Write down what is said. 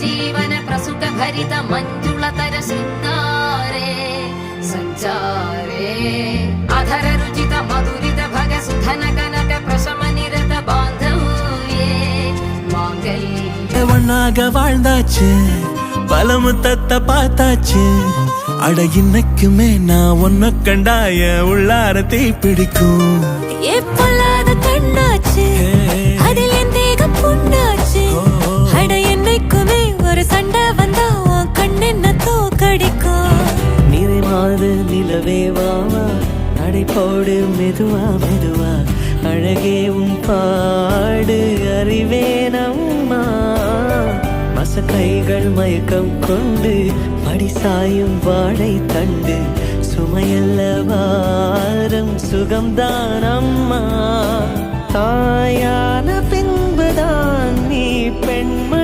ജീവന പ്രസുഖ ഭരിത മഞ്ജുളതര ശൃംഗാരേ സഞ്ചാരേ അധര രുചിത മധുരിത ഭഗ സുധന കനക പ്രശമ നിരത ബാന്ധവ്യേ മാംഗല്യ ஒன்னாக வாழ்ந்தாச்சு பல முத்தத்தை பார்த்தாச்சு அட இன்னைக்குமே நான் ஒன்ன கண்டாய உள்ளாரத்தை பிடிக்கும் எப்பொல்லாத கண்ணாச்சு அதில் என் தேகம் புண்ணாச்சு அட என்னைக்குமே ஒரு சண்டை வந்தா உன் கண்ணென்ன தோக்கடிக்கும் நிறைமாறு நிலவே வாவா நடை போடு மெதுவா மெதுவா அழகே உன் பாடு அறிவேனம்மா கைகள் மயக்கம் கொண்டு படிசாயும் வாழை தண்டு சுமையல்ல வாரம் சுகம்தான் அம்மா தாயான பின்புதான் நீ பெண்ம